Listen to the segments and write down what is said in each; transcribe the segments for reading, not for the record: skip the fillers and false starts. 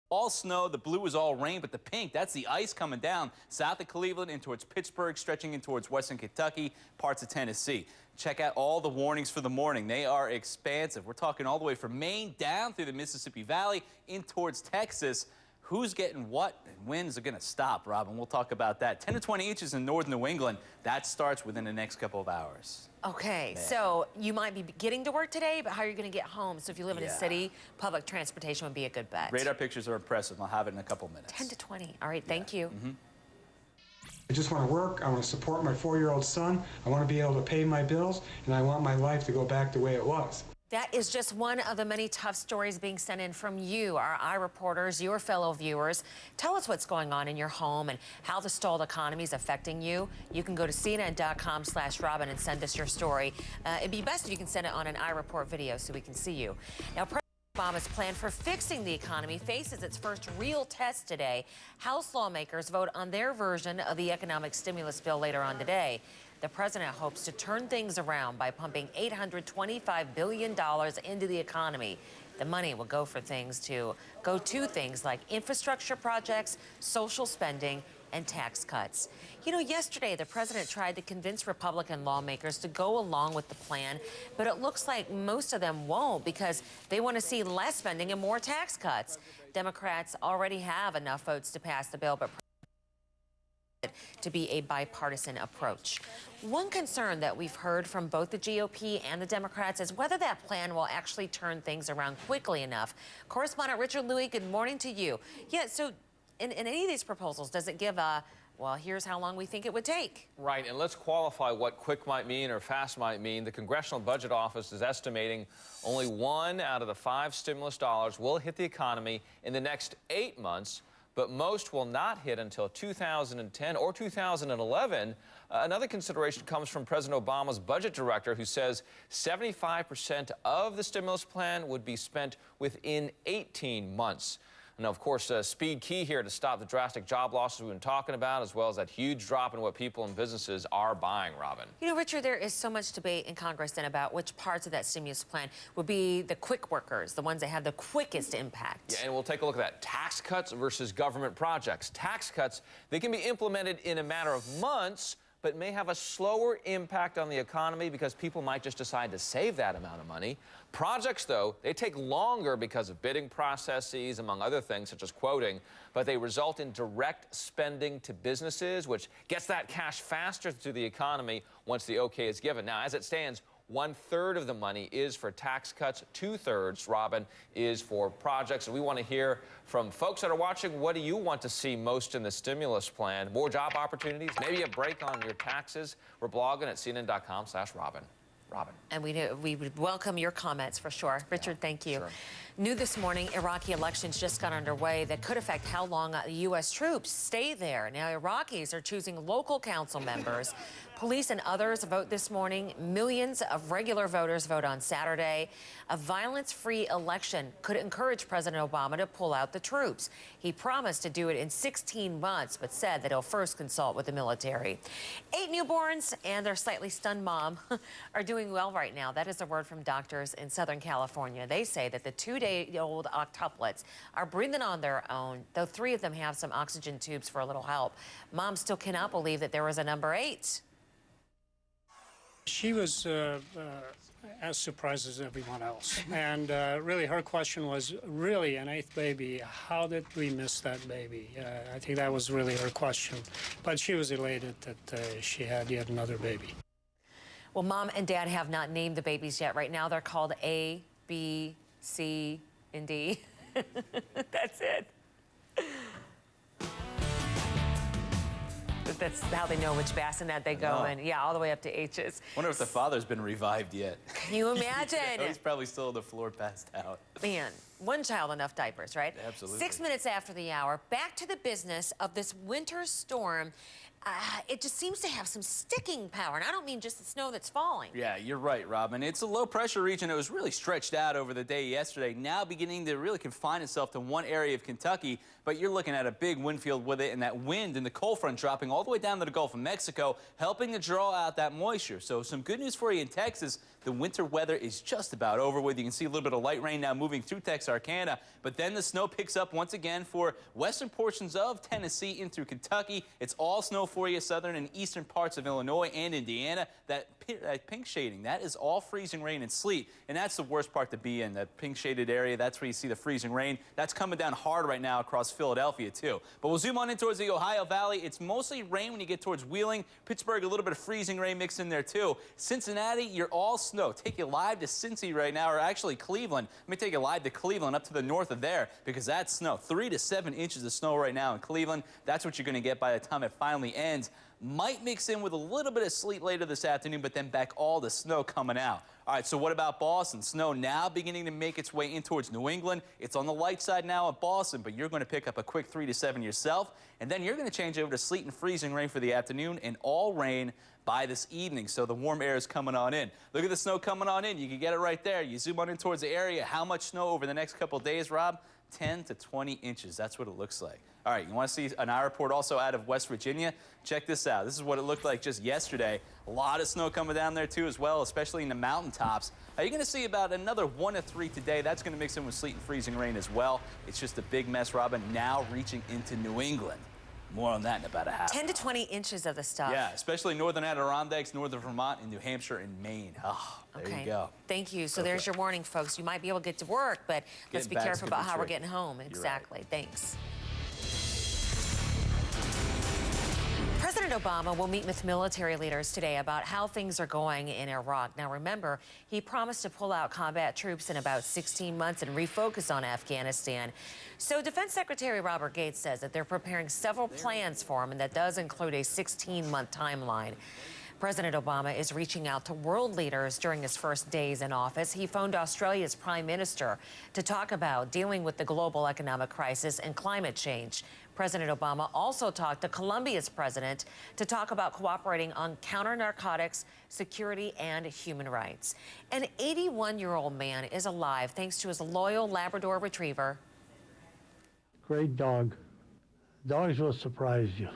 All snow, the blue is all rain, but the pink, that's the ice coming down south of Cleveland in towards Pittsburgh, stretching in towards western Kentucky, parts of Tennessee. Check out all the warnings for the morning. They are expansive. We're talking all the way from Maine down through the Mississippi Valley in towards Texas. Who's getting what and when's are going to stop, Robin? We'll talk about that. 10 to 20 inches in northern New England. That starts within the next couple of hours. Okay, man. So you might be getting to work today, but how are you going to get home? So if you live in a city, public transportation would be a good bet. Radar pictures are impressive. I'll have it in a couple minutes. 10 to 20. All right, thank you. I just want to work. I want to support my 4-year-old son. I want to be able to pay my bills, and I want my life to go back the way it was. That is just one of the many tough stories being sent in from you, our iReporters, your fellow viewers. Tell us what's going on in your home and how the stalled economy is affecting you. You can go to CNN.com/Robin and send us your story. It'd be best if you can send it on an iReport video so we can see you. Now, President Obama's plan for fixing the economy faces its first real test today. House lawmakers vote on their version of the economic stimulus bill later on today. The president hopes to turn things around by pumping $825 billion into the economy. The money will go to things like infrastructure projects, social spending, and tax cuts. You know, yesterday the president tried to convince Republican lawmakers to go along with the plan, but it looks like most of them won't because they want to see less spending and more tax cuts. Democrats already have enough votes to pass the bill, but to be a bipartisan approach. One concern that we've heard from both the GOP and the Democrats is whether that plan will actually turn things around quickly enough. Correspondent Richard Louie, good morning to you. Yeah, so in any of these proposals, does it give a, well, here's how long we think it would take? Right, and let's qualify what quick might mean or fast might mean. The Congressional Budget Office is estimating only 1 out of the 5 stimulus dollars will hit the economy in the next 8 months, but most will not hit until 2010 or 2011. Another consideration comes from President Obama's budget director, who says 75% of the stimulus plan would be spent within 18 months. Now, of course, speed key here to stop the drastic job losses we've been talking about, as well as that huge drop in what people and businesses are buying, Robin. You know, Richard, there is so much debate in Congress then about which parts of that stimulus plan would be the quick workers, the ones that have the quickest impact. Yeah, and we'll take a look at that. Tax cuts versus government projects. Tax cuts, they can be implemented in a matter of months, but may have a slower impact on the economy because people might just decide to save that amount of money. Projects, though, they take longer because of bidding processes, among other things, such as quoting, but they result in direct spending to businesses, which gets that cash faster to the economy once the okay is given. Now, as it stands, 1/3 of the money is for tax cuts. 2/3, Robin, is for projects. And we want to hear from folks that are watching. What do you want to see most in the stimulus plan? More job opportunities? Maybe a break on your taxes? We're blogging at CNN.com/Robin. Robin. And we would welcome your comments for sure. Richard, thank you. Sure. New this morning, Iraqi elections just got underway that could affect how long U.S. troops stay there. Now, Iraqis are choosing local council members. Police and others vote this morning. Millions of regular voters vote on Saturday. A violence-free election could encourage President Obama to pull out the troops. He promised to do it in 16 months, but said that he'll first consult with the military. 8 newborns and their slightly stunned mom are doing well right now. That is a word from doctors in Southern California. They say that the 2-day-old octuplets are breathing on their own, though 3 of them have some oxygen tubes for a little help. Mom still cannot believe that there was a number 8. She was as surprised as everyone else. And really, her question was, really, an 8th baby? How did we miss that baby? I think that was really her question. But she was elated that she had yet another baby. Well, Mom and Dad have not named the babies yet. Right now, they're called A, B, C, and D. That's it. That's how they know which bassinet they go in. Yeah, all the way up to H's. Wonder if the father's been revived yet. Can you imagine? He's probably still on the floor, passed out. Man, one child, enough diapers, right? Absolutely. 6 minutes after the hour, back to the business of this winter storm. It just seems to have some sticking power, and I don't mean just the snow that's falling. Yeah, you're right, Robin. It's a low-pressure region that was really stretched out over the day yesterday, now beginning to really confine itself to one area of Kentucky, but you're looking at a big wind field with it, and that wind and the cold front dropping all the way down to the Gulf of Mexico, helping to draw out that moisture. So some good news for you in Texas. The winter weather is just about over with. You can see a little bit of light rain now moving through Texas. Texarkana. But then the snow picks up once again for western portions of Tennessee in through Kentucky. It's all snow for you, southern and eastern parts of Illinois and Indiana. That pink shading, that is all freezing rain and sleet. And that's the worst part to be in, that pink shaded area. That's where you see the freezing rain. That's coming down hard right now across Philadelphia, too. But we'll zoom on in towards the Ohio Valley. It's mostly rain when you get towards Wheeling. Pittsburgh, a little bit of freezing rain mixed in there, too. Cincinnati, you're all snow. Take you live to Cincy right now, or actually Cleveland. Let me take you live to Cleveland, up to the north of there, because that's snow. 3 to 7 inches of snow right now in Cleveland. That's what you're going to get by the time it finally ends. Might mix in with a little bit of sleet later this afternoon, but then back all the snow coming out. All right, so what about Boston? Snow now beginning to make its way in towards New England. It's on the light side now at Boston, but you're going to pick up a quick 3 to 7 yourself. And then you're going to change over to sleet and freezing rain for the afternoon and all rain by this evening. So the warm air is coming on in. Look at the snow coming on in. You can get it right there. You zoom on in towards the area. How much snow over the next couple of days, Rob? 10 to 20 inches. That's what it looks like. All right, you want to see an eye report also out of West Virginia? Check this out. This is what it looked like just yesterday. A lot of snow coming down there, too, as well, especially in the mountaintops. You're going to see about another 1 to 3 today. That's going to mix in with sleet and freezing rain as well. It's just a big mess, Robin, now reaching into New England. More on that in about a half. 10 to 20 inches of the stuff. Yeah, especially northern Adirondacks, northern Vermont, and New Hampshire and Maine. Oh, there you go. Thank you. So there's your warning, folks. You might be able to get to work, but let's be careful about how we're getting home. Exactly. Right. Thanks. President Obama will meet with military leaders today about how things are going in Iraq. Now, remember, he promised to pull out combat troops in about 16 months and refocus on Afghanistan. So Defense Secretary Robert Gates says that they're preparing several plans for him, and that does include a 16-month timeline. President Obama is reaching out to world leaders during his first days in office. He phoned Australia's Prime Minister to talk about dealing with the global economic crisis and climate change. President Obama also talked to Colombia's president to talk about cooperating on counter-narcotics, security, and human rights. An 81-year-old man is alive thanks to his loyal Labrador retriever. Great dog. Dogs will surprise you.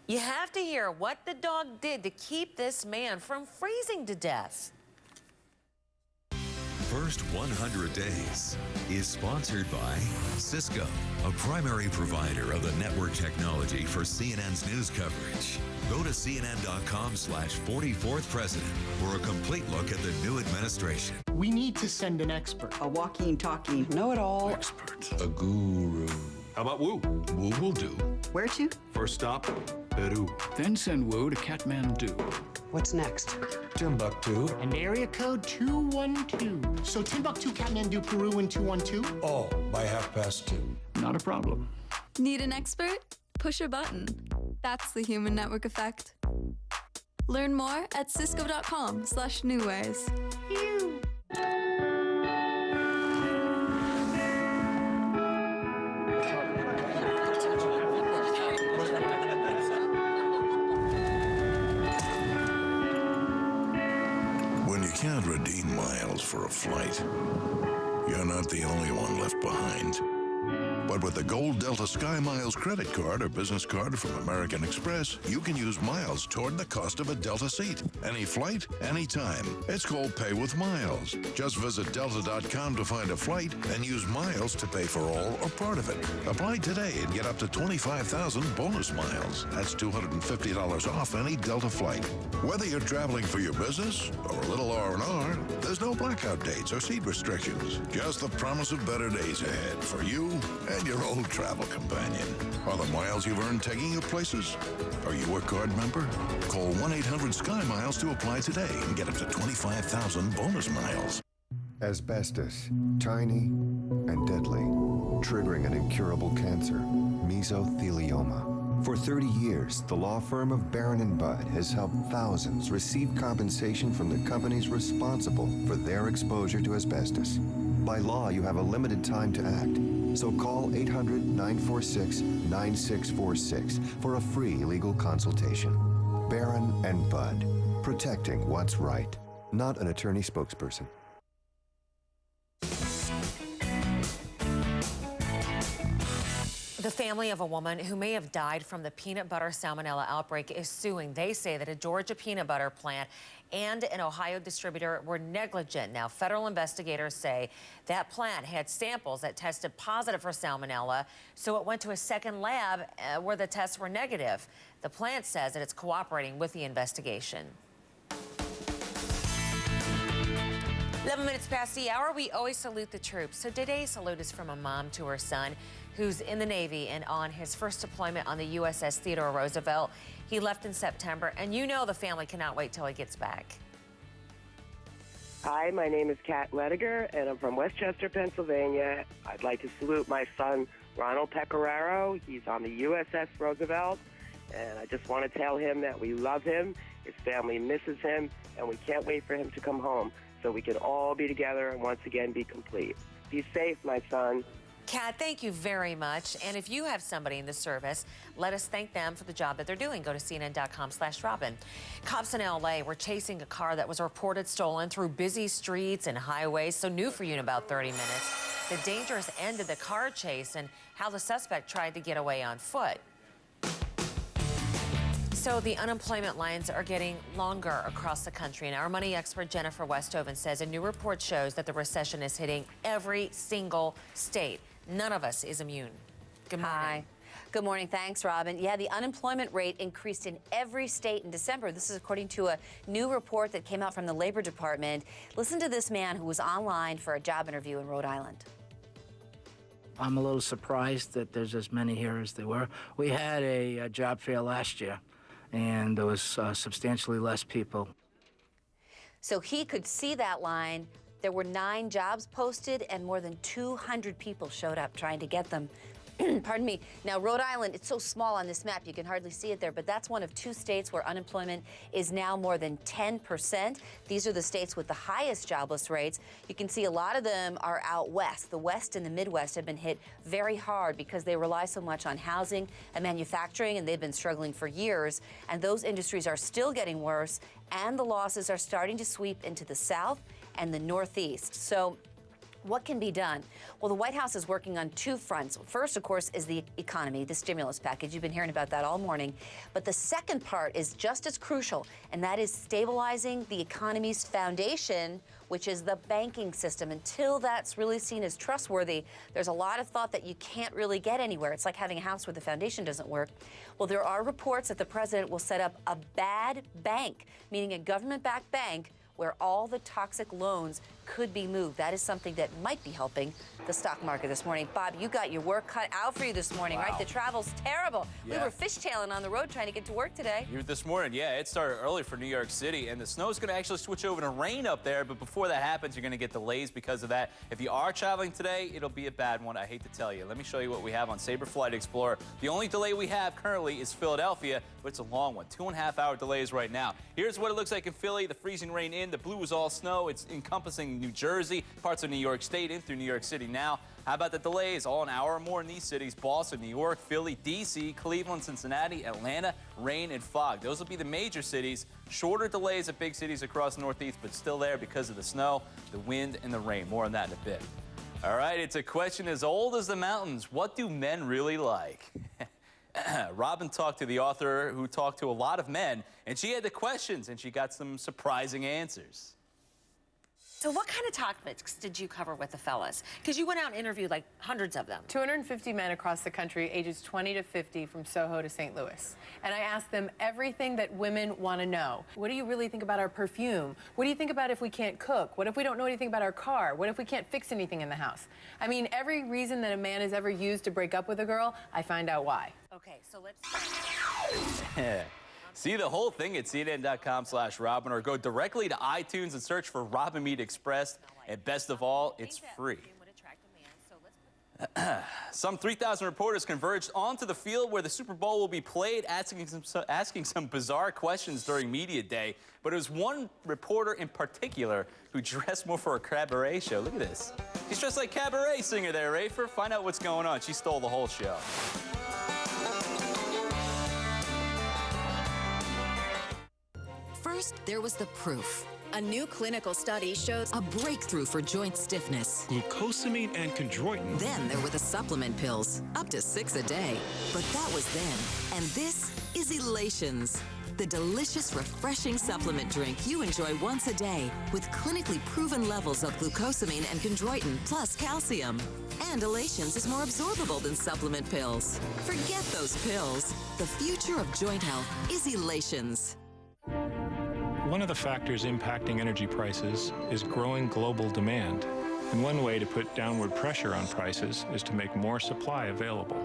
You have to hear what the dog did to keep this man from freezing to death. First 100 Days is sponsored by Cisco, a primary provider of the network technology for CNN's news coverage. Go to cnn.com/44th president for a complete look at the new administration. We need to send an expert. A walking, talking, know-it-all. Expert. A guru. How about Wu? Wu will do. Where to? First stop, Peru. Then send Wu to Kathmandu. What's next? Timbuktu. And area code 212. So Timbuktu, Kathmandu, Peru in 212? All by 2:30. Not a problem. Need an expert? Push a button. That's the human network effect. Learn more at cisco.com/newways. When you can't redeem miles for a flight, you're not the only one left behind. But with the Gold Delta Sky Miles credit card or business card from American Express, you can use miles toward the cost of a Delta seat. Any flight, anytime. It's called Pay with Miles. Just visit delta.com to find a flight and use miles to pay for all or part of it. Apply today and get up to 25,000 bonus miles. That's $250 off any Delta flight. Whether you're traveling for your business or a little R&R, there's no blackout dates or seat restrictions. Just the promise of better days ahead for you and your old travel companion. Are the miles you've earned taking you places? Are you a card member? Call 1-800-SKY-MILES to apply today and get up to 25,000 bonus miles. Asbestos, tiny and deadly, triggering an incurable cancer, mesothelioma. For 30 years, the law firm of Barron & Budd has helped thousands receive compensation from the companies responsible for their exposure to asbestos. By law, you have a limited time to act, so call 800-946-9646 for a free legal consultation. Barron & Budd, protecting what's right. Not an attorney spokesperson. The family of a woman who may have died from the peanut butter salmonella outbreak is suing. They say that a Georgia peanut butter plant and an Ohio distributor were negligent. Now, federal investigators say that plant had samples that tested positive for salmonella, so it went to a second lab where the tests were negative. The plant says that it's cooperating with the investigation. 11 minutes past the hour, we always salute the troops. So today's salute is from a mom to her son who's in the Navy and on his first deployment on the USS Theodore Roosevelt. He left in September, and you know the family cannot wait till he gets back. Hi, my name is Kat Lediger, and I'm from Westchester, Pennsylvania. I'd like to salute my son, Ronald Pecoraro. He's on the USS Roosevelt, and I just want to tell him that we love him, his family misses him, and we can't wait for him to come home so we can all be together and once again be complete. Be safe, my son. Kat, thank you very much. And if you have somebody in the service, let us thank them for the job that they're doing. Go to CNN.com/Robin. Cops in LA were chasing a car that was reported stolen through busy streets and highways, so new for you in about 30 minutes. The dangerous end of the car chase and how the suspect tried to get away on foot. So the unemployment lines are getting longer across the country. And our money expert Jennifer Westhoven says a new report shows that the recession is hitting every single state. None of us is immune. Good morning. Hi. Good morning. Thanks, Robin. Yeah, the unemployment rate increased in every state in December. This is according to a new report that came out from the Labor Department. Listen to this man who was online for a job interview in Rhode Island. I'm a little surprised that there's as many here as there were. We had a job fair last year, and there was substantially less people. So he could see that line. There were 9 jobs posted, and more than 200 people showed up trying to get them. Pardon me. Now, Rhode Island, it's so small on this map, you can hardly see it there, but that's one of 2 states where unemployment is now more than 10%. These are the states with the highest jobless rates. You can see a lot of them are out west. The West and the Midwest have been hit very hard because they rely so much on housing and manufacturing, and they've been struggling for years. And those industries are still getting worse, and the losses are starting to sweep into the South and the Northeast. So what can be done? Well, the White House is working on 2 fronts. First, of course, is the economy, the stimulus package. You've been hearing about that all morning. But the second part is just as crucial, and that is stabilizing the economy's foundation, which is the banking system. Until that's really seen as trustworthy, there's a lot of thought that you can't really get anywhere. It's like having a house where the foundation doesn't work. Well, there are reports that the president will set up a bad bank, meaning a government-backed bank, where all the toxic loans could be moved. That is something that might be helping the stock market this morning. Bob, you got your work cut out for you this morning, right? The travel's terrible. Yeah. We were fishtailing on the road trying to get to work today. This morning, yeah, it started early for New York City, and the snow's going to actually switch over to rain up there, but before that happens, you're going to get delays because of that. If you are traveling today, it'll be a bad one, I hate to tell you. Let me show you what we have on Sabre Flight Explorer. The only delay we have currently is Philadelphia, but it's a long one. 2.5-hour delays right now. Here's what it looks like in Philly. The freezing rain in, the blue is all snow. It's encompassing New Jersey, parts of New York State, in through New York City now. How about the delays? All an hour or more in these cities: Boston, New York, Philly, D.C., Cleveland, Cincinnati, Atlanta, rain and fog. Those will be the major cities. Shorter delays at big cities across the Northeast, but still there because of the snow, the wind, and the rain. More on that in a bit. All right, it's a question as old as the mountains. What do men really like? Robin talked to the author who talked to a lot of men, and she had the questions, and she got some surprising answers. So what kind of topics did you cover with the fellas? Because you went out and interviewed like hundreds of them. 250 men across the country, ages 20 to 50, from Soho to St. Louis. And I asked them everything that women want to know. What do you really think about our perfume? What do you think about if we can't cook? What if we don't know anything about our car? What if we can't fix anything in the house? I mean, every reason that a man has ever used to break up with a girl, I find out why. Okay, so let's... See the whole thing at CNN.com/Robin, or go directly to iTunes and search for Robin Meade Express. And best of all, it's free. Some 3,000 reporters converged onto the field where the Super Bowl will be played, asking some bizarre questions during Media Day. But it was one reporter in particular who dressed more for a cabaret show. Look at this. He's dressed like cabaret singer there, Rafer. Find out what's going on. She stole the whole show. First, there was the proof. A new clinical study shows a breakthrough for joint stiffness. Glucosamine and chondroitin. Then there were the supplement pills, up to 6 a day. But that was then. And this is Elations, the delicious, refreshing supplement drink you enjoy once a day with clinically proven levels of glucosamine and chondroitin plus calcium. And Elations is more absorbable than supplement pills. Forget those pills. The future of joint health is Elations. One of the factors impacting energy prices is growing global demand. And one way to put downward pressure on prices is to make more supply available.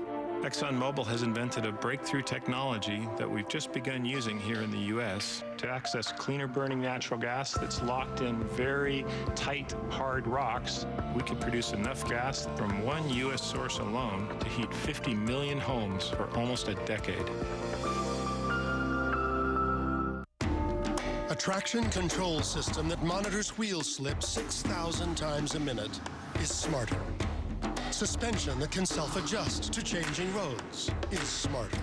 ExxonMobil has invented a breakthrough technology that we've just begun using here in the U.S. to access cleaner burning natural gas that's locked in very tight, hard rocks. We could produce enough gas from one U.S. source alone to heat 50 million homes for almost a decade. A traction control system that monitors wheel slip 6,000 times a minute is smarter. Suspension that can self-adjust to changing roads is smarter.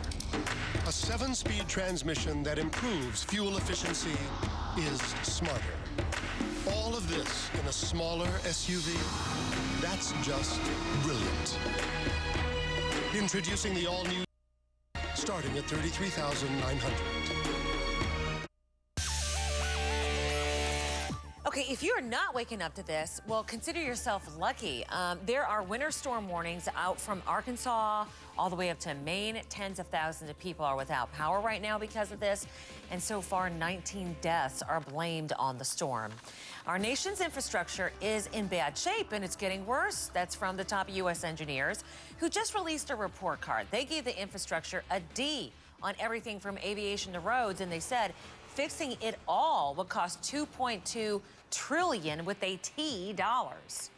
A 7-speed transmission that improves fuel efficiency is smarter. All of this in a smaller SUV, that's just brilliant. Introducing the all-new, starting at $33,900. Okay, if you're not waking up to this, well, consider yourself lucky. There are winter storm warnings out from Arkansas all the way up to Maine. Tens of thousands of people are without power right now because of this. And so far, 19 deaths are blamed on the storm. Our nation's infrastructure is in bad shape, and it's getting worse. That's from the top U.S. engineers who just released a report card. They gave the infrastructure a D on everything from aviation to roads, and they said fixing it all would cost $2.2 trillion with a T dollars.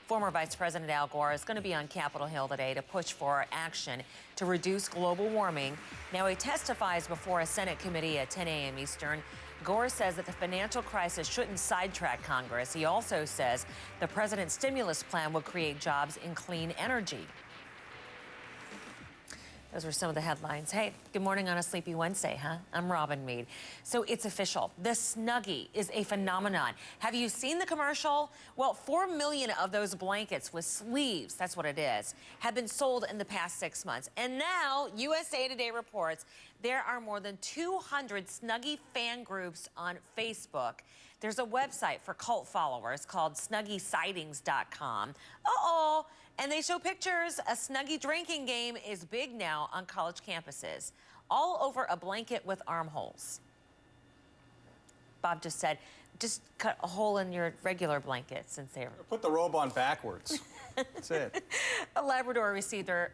Former Vice President Al Gore is going to be on Capitol Hill today to push for action to reduce global warming. Now, he testifies before a Senate committee at 10 a.m. Eastern. Gore says that the financial crisis shouldn't sidetrack Congress. He also says the president's stimulus plan will create jobs in clean energy. Those were some of the headlines. Hey, good morning on a sleepy Wednesday, huh? I'm Robin Meade. So it's official. The Snuggie is a phenomenon. Have you seen the commercial? Well, 4 million of those blankets with sleeves, that's what it is, have been sold in the past 6 months. And now, USA Today reports there are more than 200 Snuggie fan groups on Facebook. There's a website for cult followers called SnuggieSightings.com. Uh-oh. And they show pictures. A Snuggie drinking game is big now on college campuses, all over a blanket with armholes. Bob just said, just cut a hole in your regular blanket since they're... Put the robe on backwards. That's it. A Labrador retriever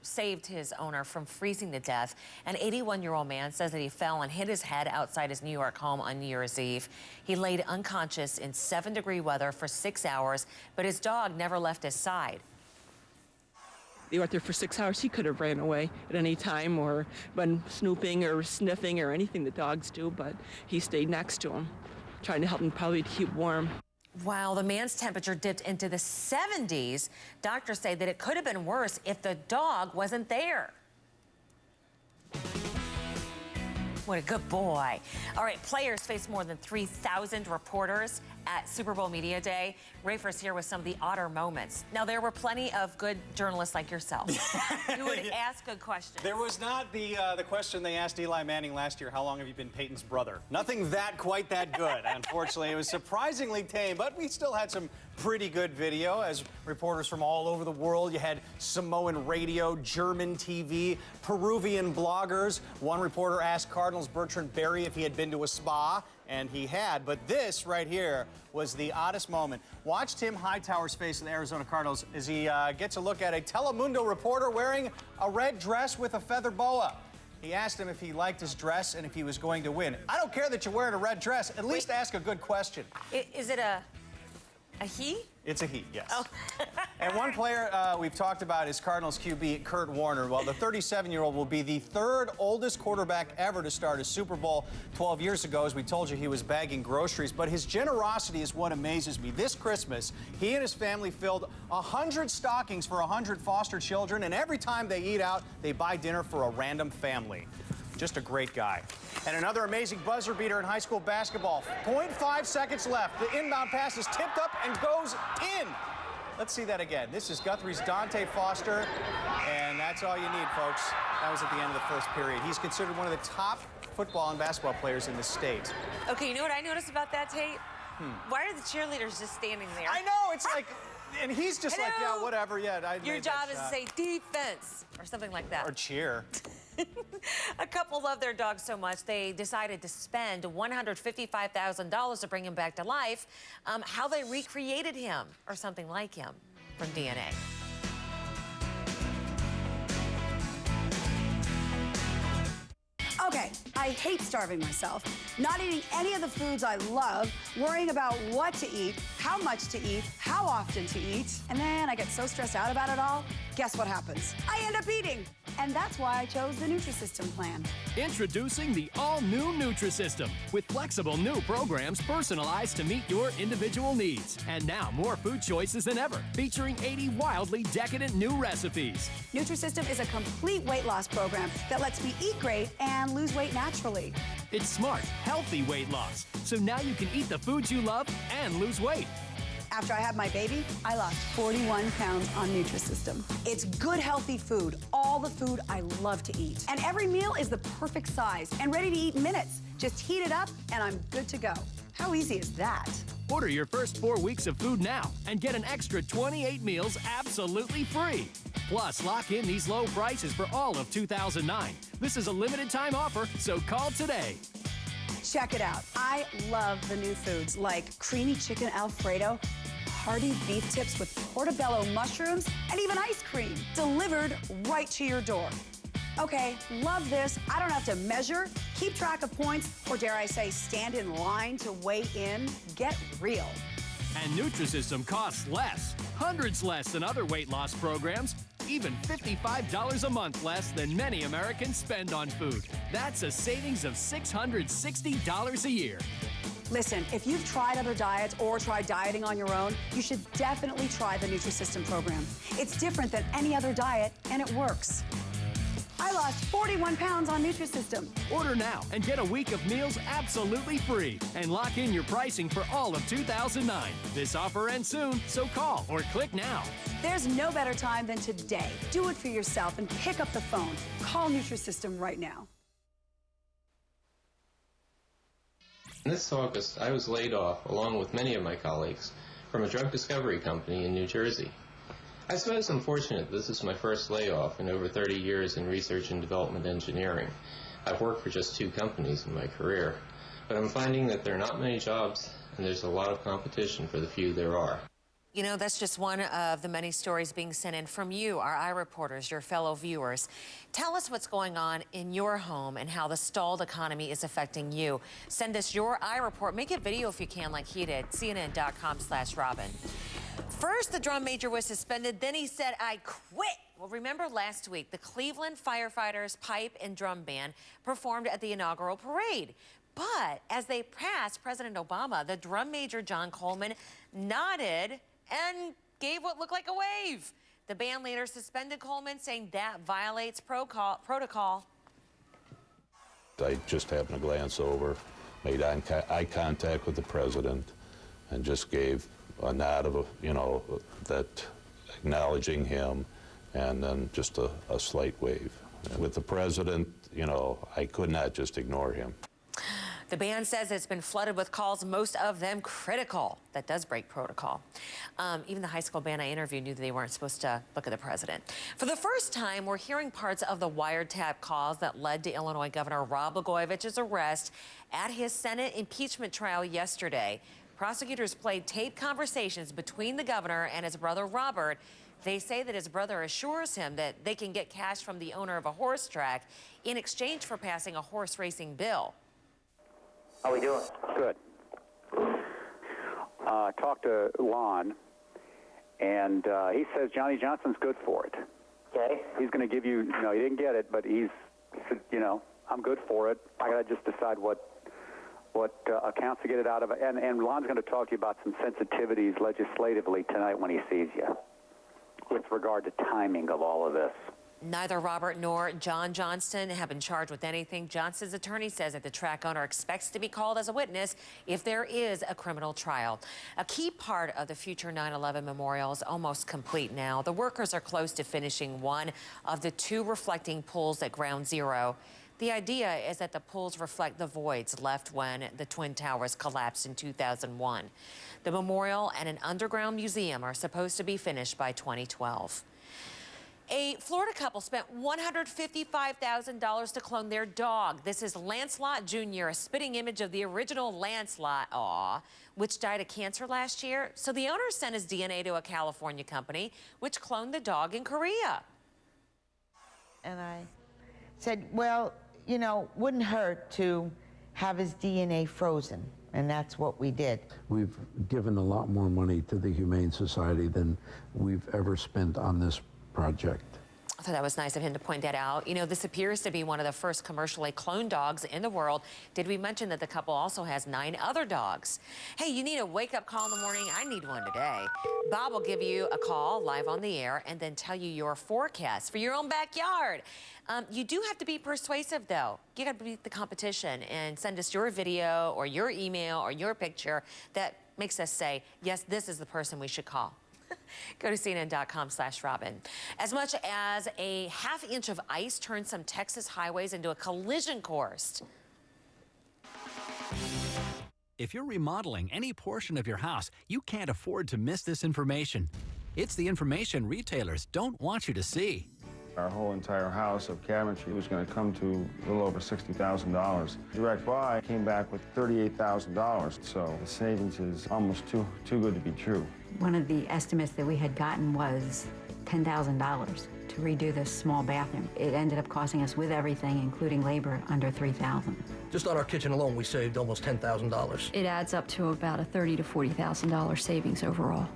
saved his owner from freezing to death. An 81-year-old man says that he fell and hit his head outside his New York home on New Year's Eve. He laid unconscious in 7-degree weather for 6 hours, but his dog never left his side. They were out there for 6 hours. He could have ran away at any time or been snooping or sniffing or anything the dogs do, but he stayed next to him, trying to help him probably keep warm. Wow, the man's temperature dipped into the 70s. Doctors say that it could have been worse if the dog wasn't there. What a good boy. All right, players face more than 3,000 reporters at Super Bowl Media Day. Rafer's here with some of the odder moments. Now, there were plenty of good journalists like yourself who would ask good questions. There was not the question they asked Eli Manning last year, how long have you been Peyton's brother? Nothing quite that good, unfortunately. It was surprisingly tame, but we still had some pretty good video as reporters from all over the world. You had Samoan radio, German TV, Peruvian bloggers. One reporter asked Cardinals Bertrand Berry if he had been to a spa, and he had. But this right here was the oddest moment. Watch Tim Hightower's face of the Arizona Cardinals as he gets a look at a Telemundo reporter wearing a red dress with a feather boa. He asked him if he liked his dress and if he was going to win. I don't care that you're wearing a red dress. At least ask a good question. Is it a he? It's a he, yes. Oh. And one player we've talked about is Cardinals QB Kurt Warner. Well, the 37-year-old will be the third oldest quarterback ever to start a Super Bowl. 12 years ago, as we told you, he was bagging groceries. But his generosity is what amazes me. This Christmas, he and his family filled 100 stockings for 100 foster children. And every time they eat out, they buy dinner for a random family. Just a great guy. And another amazing buzzer beater in high school basketball. 0.5 seconds left. The inbound pass is tipped up and goes in. Let's see that again. This is Guthrie's Dante Foster, and that's all you need, folks. That was at the end of the first period. He's considered one of the top football and basketball players in the state. Okay, you know what I noticed about that tape? Why are the cheerleaders just standing there? I know, it's like, and he's just like, yeah, whatever, yeah. Your job is to say defense or something like that. Or cheer. A couple love their dog so much they decided to spend $155,000 to bring him back to life. How they recreated him or something like him from DNA. Okay, I hate starving myself, not eating any of the foods I love, worrying about what to eat, how much to eat, how often to eat, and then I get so stressed out about it all, guess what happens? I end up eating. And that's why I chose the Nutrisystem plan. Introducing the all-new Nutrisystem with flexible new programs personalized to meet your individual needs. And now more food choices than ever, featuring 80 wildly decadent new recipes. Nutrisystem is a complete weight loss program that lets me eat great and lose weight naturally. It's smart, healthy weight loss. So now you can eat the foods you love and lose weight. After I had my baby, I lost 41 pounds on Nutrisystem. It's good, healthy food, all the food I love to eat. And every meal is the perfect size and ready to eat in minutes. Just heat it up and I'm good to go. How easy is that? Order your first 4 weeks of food now and get an extra 28 meals absolutely free. Plus, lock in these low prices for all of 2009. This is a limited time offer, so call today. Check it out. I love the new foods like creamy chicken Alfredo, hearty beef tips with portobello mushrooms, and even ice cream delivered right to your door. Okay, love this. I don't have to measure, keep track of points, or dare I say, stand in line to weigh in. Get real. And Nutrisystem costs less, hundreds less than other weight loss programs, even $55 a month less than many Americans spend on food. That's a savings of $660 a year. Listen, if you've tried other diets or tried dieting on your own, you should definitely try the Nutrisystem program. It's different than any other diet, and it works. I lost 41 pounds on Nutrisystem. Order now and get a week of meals absolutely free and lock in your pricing for all of 2009. This offer ends soon, so call or click now. There's no better time than today. Do it for yourself and pick up the phone. Call Nutrisystem right now. This August, I was laid off, along with many of my colleagues, from a drug discovery company in New Jersey. I suppose I'm fortunate this is my first layoff in over 30 years in research and development engineering. I've worked for just 2 companies in my career, but I'm finding that there are not many jobs and there's a lot of competition for the few there are. You know, that's just one of the many stories being sent in from you, our iReporters, your fellow viewers. Tell us what's going on in your home and how the stalled economy is affecting you. Send us your iReport. Make a video if you can, like he did. CNN.com/Robin. First, the drum major was suspended. Then he said, I quit. Well, remember last week, the Cleveland Firefighters Pipe and Drum Band performed at the inaugural parade. But as they passed President Obama, the drum major, John Coleman, nodded and gave what looked like a wave. The band leader suspended Coleman, saying that violates protocol. I just happened to glance over, made eye contact with the president, and just gave a nod of, that acknowledging him, and then just a slight wave. With the president, I could not just ignore him. The band says it's been flooded with calls, most of them critical. That does break protocol. Even the high school band I interviewed knew that they weren't supposed to look at the president. For the first time, we're hearing parts of the wiretap calls that led to Illinois Governor Rod Blagojevich's arrest at his Senate impeachment trial yesterday. Prosecutors played taped conversations between the governor and his brother Robert. They say that his brother assures him that they can get cash from the owner of a horse track in exchange for passing a horse racing bill. How we doing? Good. Talked to Lon, and he says Johnny Johnson's good for it. Okay. He's going to give you, he didn't get it, but he said, I'm good for it. I got to just decide what accounts to get it out of. And Lon's going to talk to you about some sensitivities legislatively tonight when he sees you with regard to timing of all of this. Neither Robert nor John Johnston have been charged with anything. Johnston's attorney says that the track owner expects to be called as a witness if there is a criminal trial. A key part of the future 9/11 memorial is almost complete now. The workers are close to finishing one of the 2 reflecting pools at Ground Zero. The idea is that the pools reflect the voids left when the Twin Towers collapsed in 2001. The memorial and an underground museum are supposed to be finished by 2012. A Florida couple spent $155,000 to clone their dog. This is Lancelot Jr., a spitting image of the original Lancelot, which died of cancer last year. So the owner sent his DNA to a California company, which cloned the dog in Korea. And I said, well, you know, wouldn't hurt to have his DNA frozen. And that's what we did. We've given a lot more money to the Humane Society than we've ever spent on this project. I thought that was nice of him to point that out. You know, this appears to be one of the first commercially cloned dogs in the world. Did we mention that the couple also has 9 other dogs? Hey, you need a wake-up call in the morning? I need one today. Bob will give you a call live on the air and then tell you your forecast for your own backyard. You do have to be persuasive, though. You got to beat the competition and send us your video or your email or your picture that makes us say, yes, this is the person we should call. Go to CNN.com/Robin. As much as a ½ inch of ice turned some Texas highways into a collision course. If you're remodeling any portion of your house, you can't afford to miss this information. It's the information retailers don't want you to see. Our whole entire house of cabinetry was going to come to a little over $60,000. Direct Buy came back with $38,000, so the savings is almost too good to be true. One of the estimates that we had gotten was $10,000 to redo this small bathroom. It ended up costing us, with everything, including labor, under $3,000. Just on our kitchen alone, we saved almost $10,000. It adds up to about a $30,000 to $40,000 savings overall.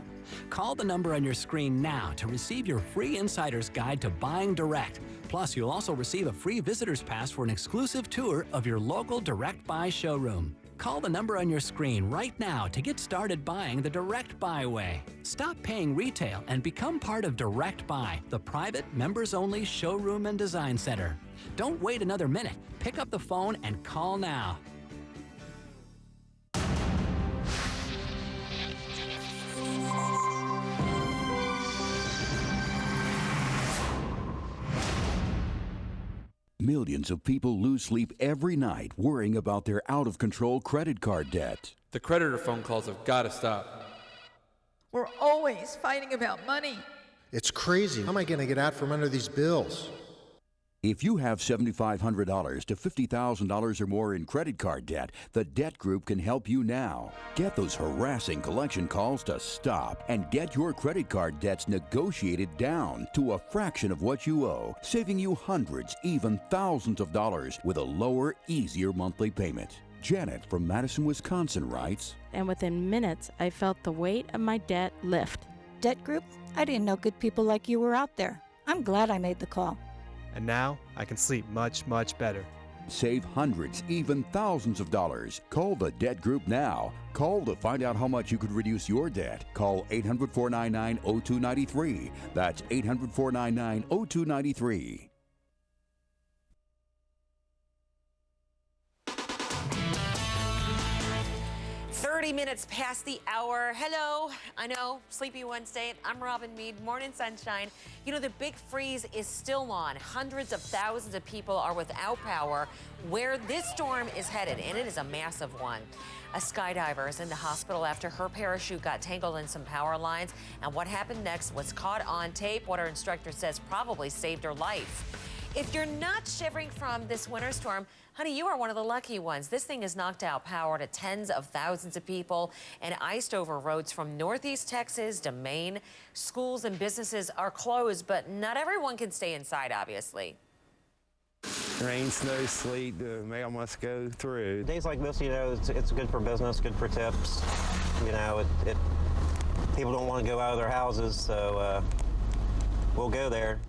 Call the number on your screen now to receive your free insider's guide to buying direct. Plus, you'll also receive a free visitor's pass for an exclusive tour of your local Direct Buy showroom. Call the number on your screen right now to get started buying the Direct Buy way. Stop paying retail and become part of Direct Buy, the private, members-only showroom and design center. Don't wait another minute. Pick up the phone and call now. Millions of people lose sleep every night worrying about their out-of-control credit card debt. The creditor phone calls have got to stop. We're always fighting about money. It's crazy. How am I going to get out from under these bills? If you have $7,500 to $50,000 or more in credit card debt, the Debt Group can help you now. Get those harassing collection calls to stop and get your credit card debts negotiated down to a fraction of what you owe, saving you hundreds, even thousands of dollars with a lower, easier monthly payment. Janet from Madison, Wisconsin writes, and within minutes, I felt the weight of my debt lift. Debt Group? I didn't know good people like you were out there. I'm glad I made the call. And now I can sleep much, much better. Save hundreds, even thousands of dollars. Call the Debt Group now. Call to find out how much you could reduce your debt. Call 800-499-0293. That's 800-499-0293. 30 minutes past the hour. Hello. I know, Sleepy Wednesday. I'm Robin Meade. Morning sunshine. You know, the big freeze is still on. Hundreds of thousands of people are without power where this storm is headed, and it is a massive one. A skydiver is in the hospital after her parachute got tangled in some power lines, and what happened next was caught on tape. What her instructor says probably saved her life. If you're not shivering from this winter storm, honey, you are one of the lucky ones. This thing has knocked out power to tens of thousands of people and iced over roads from northeast Texas to Maine. Schools and businesses are closed, but not everyone can stay inside, obviously. Rain, snow, sleet, the mail must go through. Days like this, you know, it's good for business, good for tips. You know, people don't want to go out of their houses, so we'll go there.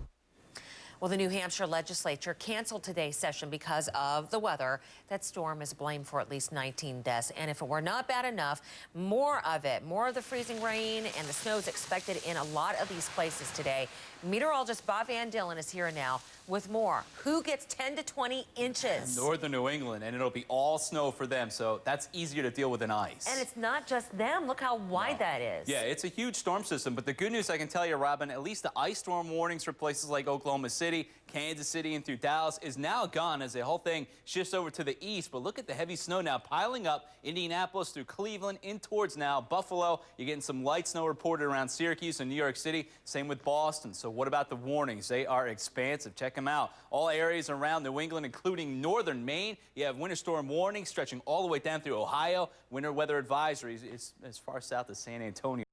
Well, the New Hampshire legislature canceled today's session because of the weather. That storm is blamed for at least 19 deaths. And if it were not bad enough, more of it, more of the freezing rain and the snow is expected in a lot of these places today. Meteorologist Bob Van Dillen is here now with more. Who gets 10 to 20 inches? Northern New England, and it'll be all snow for them, so that's easier to deal with than ice. And it's not just them. Look how wide that is. Yeah, it's a huge storm system, but the good news I can tell you, Robin, at least the ice storm warnings for places like Oklahoma City, Kansas City, and through Dallas is now gone as the whole thing shifts over to the east. But look at the heavy snow now piling up Indianapolis through Cleveland in towards now Buffalo. You're getting some light snow reported around Syracuse and New York City. Same with Boston. So what about the warnings? They are expansive. Check them out. All areas around New England, including northern Maine, you have winter storm warnings stretching all the way down through Ohio. Winter weather advisories is as far south as San Antonio.